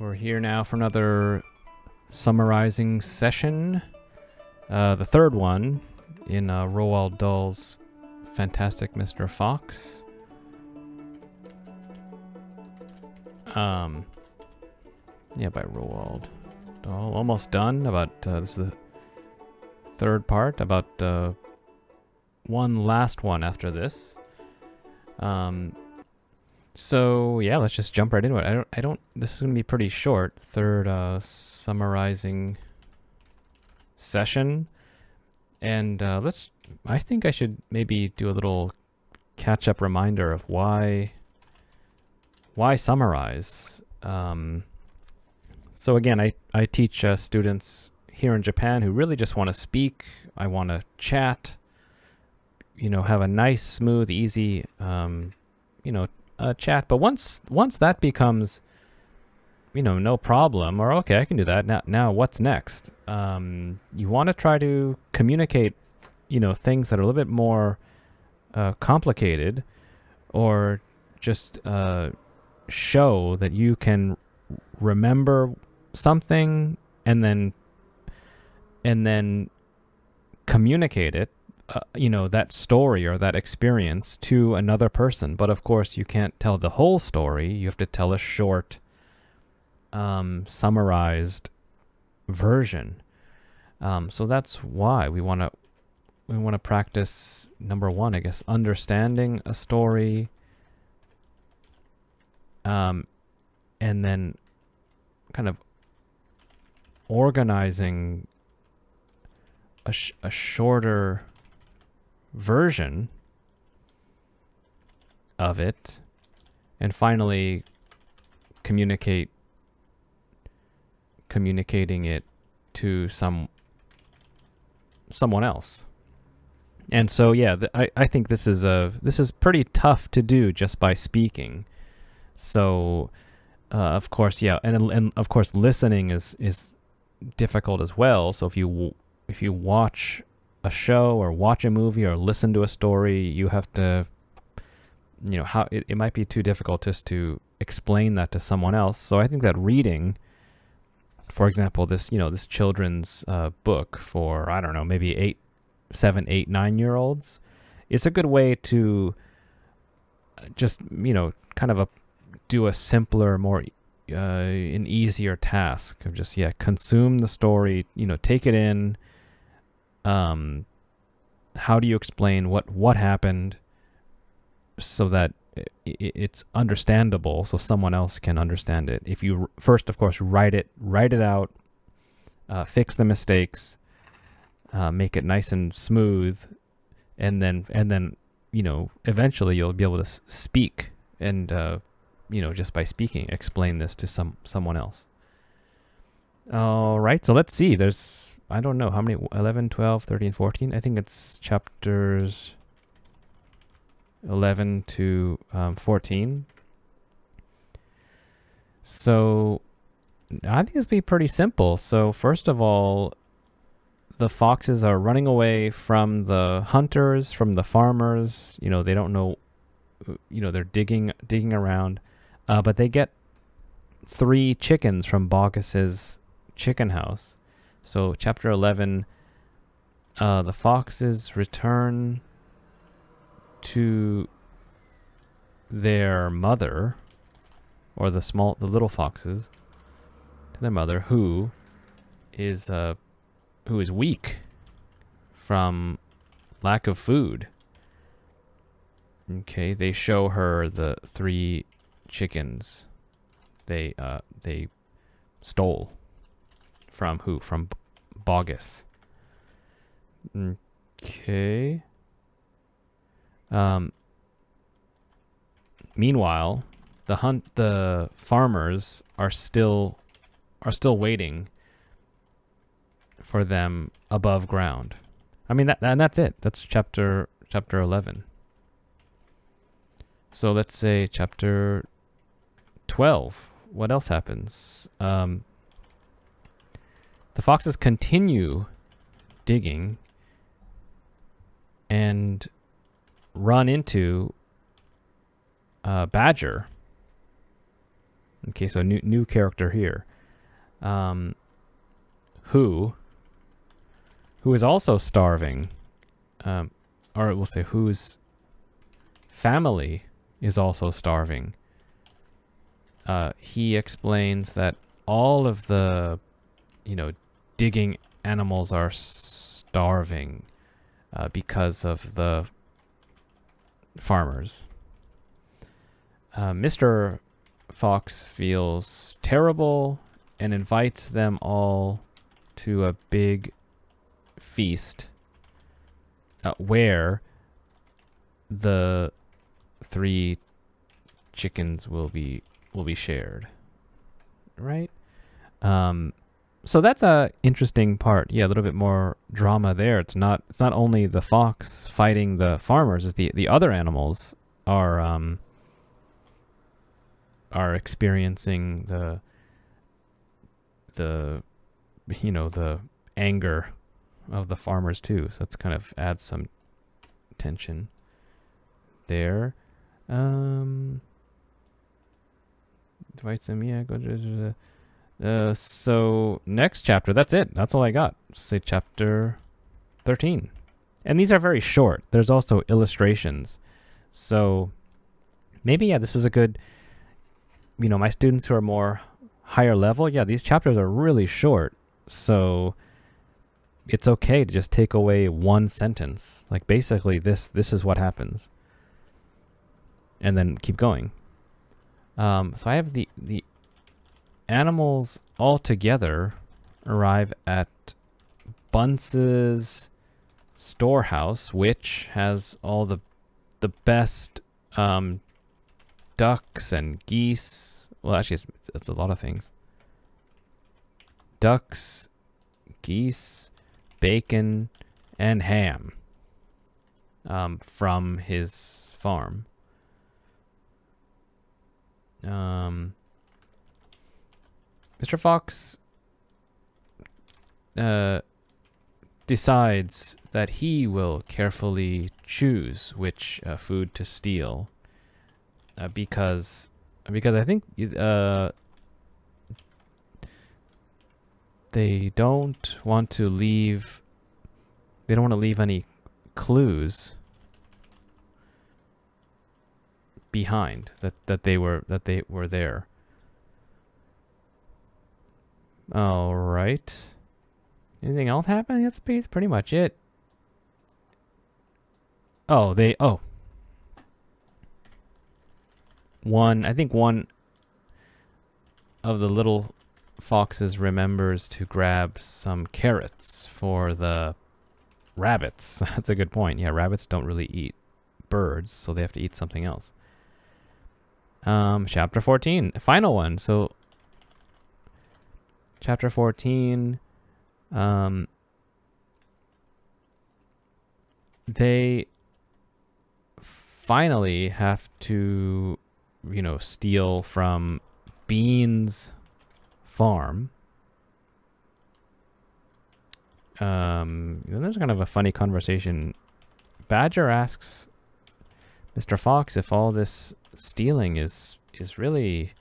We're here now for another summarizing session. The third one in Roald Dahl's Fantastic Mr. Fox. Yeah, by Roald Dahl. Almost done. This is the third part. About one last one after this. So yeah, let's just jump right into it. This is gonna be pretty short. Third summarizing session, and I think I should maybe do a little catch-up reminder of why summarize. So again, I teach students here in Japan who really just want to speak. I want to chat. Have a nice, smooth, easy, chat. But once that becomes, no problem, or okay, I can do that. Now what's next? You want to try to communicate, things that are a little bit more complicated, or just show that you can remember something and then communicate it. That story or that experience to another person. But of course, you can't tell the whole story. You have to tell a short, summarized version. So that's why we want to practice, number one, I guess, understanding a story, and then kind of organizing a shorter version of it, and finally communicating it to someone else. And so yeah, I think this is pretty tough to do just by speaking. So of course, yeah, and of course listening is difficult as well. So if you watch a show or watch a movie or listen to a story, you have to, how it might be too difficult just to explain that to someone else. So I think that reading, for example, this children's book for, I don't know, maybe 7, 8, 9-year-olds, it's a good way to just, kind of do a simpler, more an easier task of just, consume the story, take it in. How do you explain what happened so that it's understandable, so someone else can understand it? If you first, of course, write it out, fix the mistakes, make it nice and smooth, and then eventually you'll be able to speak and just by speaking, explain this to someone else. All right, so let's see. There's, I don't know how many, 11, 12, 13, 14. I think it's chapters 11 to 14. So I think it's be pretty simple. So first of all, the foxes are running away from the hunters, from the farmers. They don't know, they're digging around. But they get 3 chickens from Baugis's chicken house. So chapter 11, the foxes return to their mother, or the little foxes, to their mother, who is weak from lack of food. Okay, they show her the 3 chickens they stole. From who? From Baugis. Okay. Meanwhile, the farmers are still waiting for them above ground. I mean, that's it. That's chapter 11. So let's say chapter 12. What else happens? The foxes continue digging and run into a badger Okay, so new character here. Who is also starving, or we'll say whose family is also starving. He explains that all of the, digging animals are starving because of the farmers. Mr. Fox feels terrible and invites them all to a big feast where the 3 chickens will be shared, right? So that's a interesting part. Yeah, a little bit more drama there. It's not only the fox fighting the farmers. It's the other animals are experiencing the anger of the farmers too. So it's kind of adds some tension there. Invites them, yeah. So next chapter, that's it. That's all I got. Say chapter 13. And these are very short. There's also illustrations. So maybe, yeah, this is a good, my students who are more higher level, yeah, these chapters are really short. So it's okay to just take away one sentence. Like basically this is what happens. And then keep going. So I have the animals all together arrive at Bunce's storehouse, which has all the best ducks and geese. Well, actually, it's a lot of things. Ducks, geese, bacon, and ham from his farm. Mr. Fox decides that he will carefully choose which food to steal because I think they don't want to leave any clues behind that they were there. All right. Anything else happening? That's pretty much it. I think one of the little foxes remembers to grab some carrots for the rabbits. That's a good point. Yeah, rabbits don't really eat birds, so they have to eat something else. Chapter 14, final one. So chapter 14, they finally have to, steal from Bean's farm. Then there's kind of a funny conversation. Badger asks Mr. Fox if all this stealing is really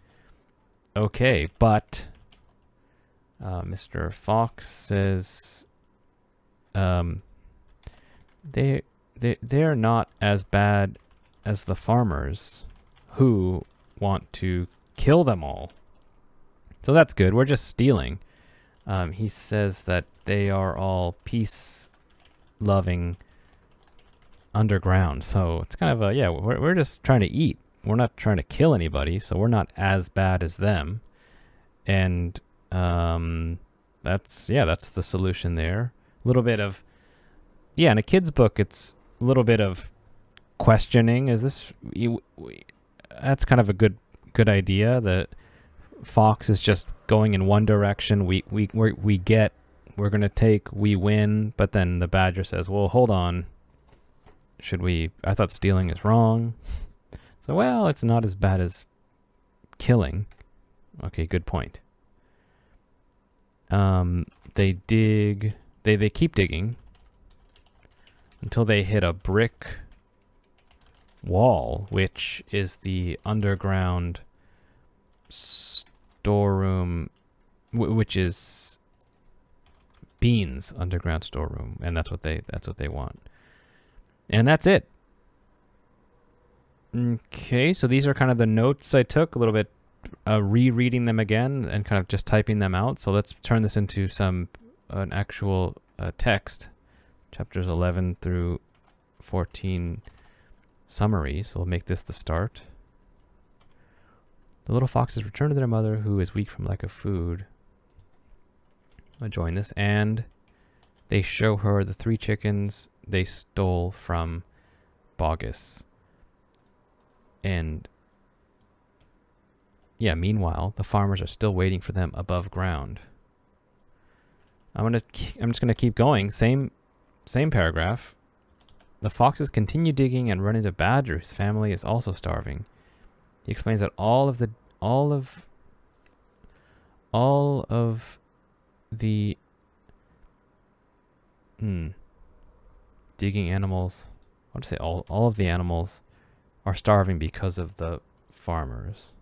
okay, but Mr. Fox says they're not as bad as the farmers who want to kill them all. So that's good. We're just stealing. He says that they are all peace-loving underground. So it's kind of we're just trying to eat. We're not trying to kill anybody, so we're not as bad as them. And that's the solution there. A little bit of, in a kid's book, it's a little bit of questioning. Is this, that's kind of a good idea that Fox is just going in one direction. We win, but then the Badger says, well, hold on. I thought stealing is wrong. So, well, it's not as bad as killing. Okay, good point. They keep digging until they hit a brick wall, which is the underground storeroom, which is Beans' underground storeroom, and that's what they want. And that's it. Okay, so these are kind of the notes I took, a little bit rereading them again and kind of just typing them out. So let's turn this into an actual text, chapters 11 through 14 summary. So we'll make this the start. The little foxes return to their mother, who is weak from lack of food. I'll join this. And they show her the 3 chickens they stole from Bogus. And yeah, meanwhile, the farmers are still waiting for them above ground. I'm just gonna keep going. Same paragraph. The foxes continue digging and run into Badger, whose family is also starving. He explains that all of the digging animals. I'll just say all of the animals are starving because of the farmers.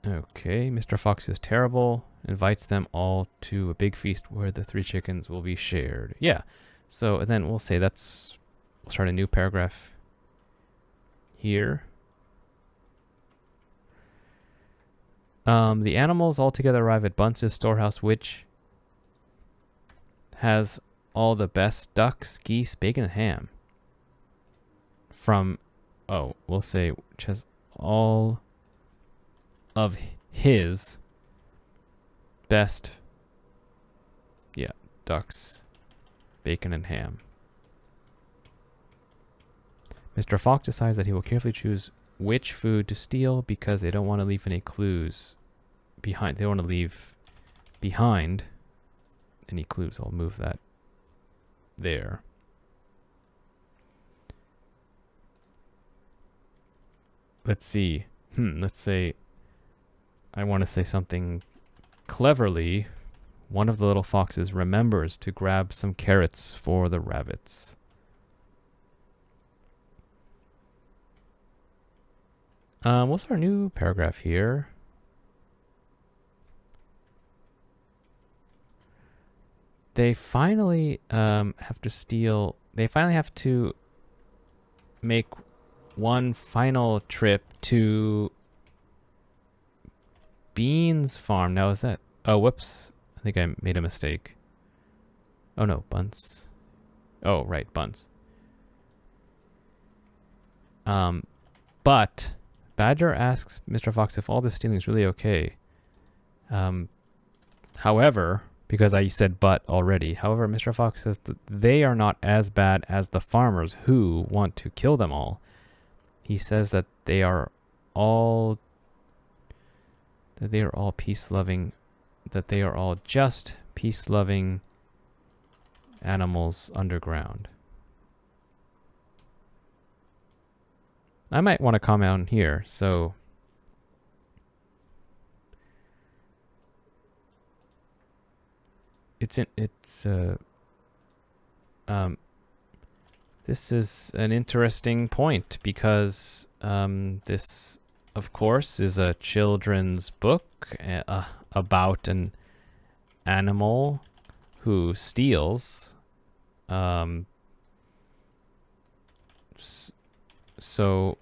Okay, Mr. Fox is terrible. Invites them all to a big feast where the 3 chickens will be shared. Yeah, so then we'll say we'll start a new paragraph here. The animals all together arrive at Bunce's storehouse, which has all the best ducks, geese, bacon, and ham. We'll say which has all of his best, ducks, bacon, and ham. Mr. Fox decides that he will carefully choose which food to steal because they don't want to leave any clues behind. They don't want to leave behind any clues. I'll move that there. Let's see. Let's say I want to say something cleverly. One of the little foxes remembers to grab some carrots for the rabbits. We'll start a new paragraph here. They finally have to make one final trip to Beans Farm. Now is that... Oh, whoops. I think I made a mistake. Oh no, Bunce. Oh, right, Bunce. But Badger asks Mr. Fox if all this stealing is really okay. However, because I said but already, however, Mr. Fox says that they are not as bad as the farmers who want to kill them all. He says that they are all peace-loving, that they are all just peace-loving animals underground. I might want to comment on here, so this is an interesting point because this, of course, is a children's book about an animal who steals. So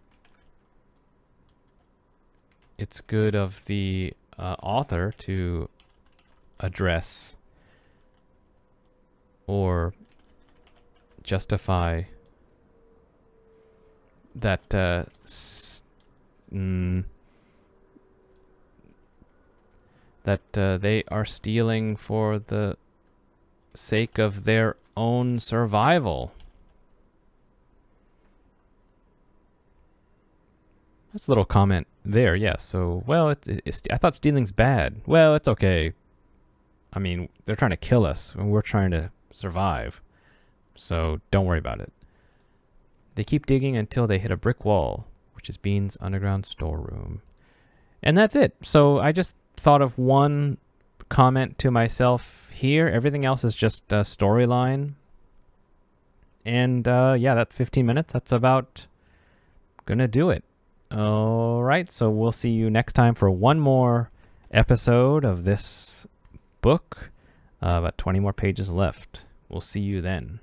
it's good of the author to address or justify that they are stealing for the sake of their own survival. That's a little comment there, yeah. So, well, I thought stealing's bad. Well, it's okay. I mean, they're trying to kill us, and we're trying to survive. So, don't worry about it. They keep digging until they hit a brick wall, which is Bean's underground storeroom. And that's it. So, I just thought of one comment to myself here. Everything else is just a storyline. And, yeah, that's 15 minutes. That's about gonna do it. All right, so we'll see you next time for one more episode of this book. About 20 more pages left. We'll see you then.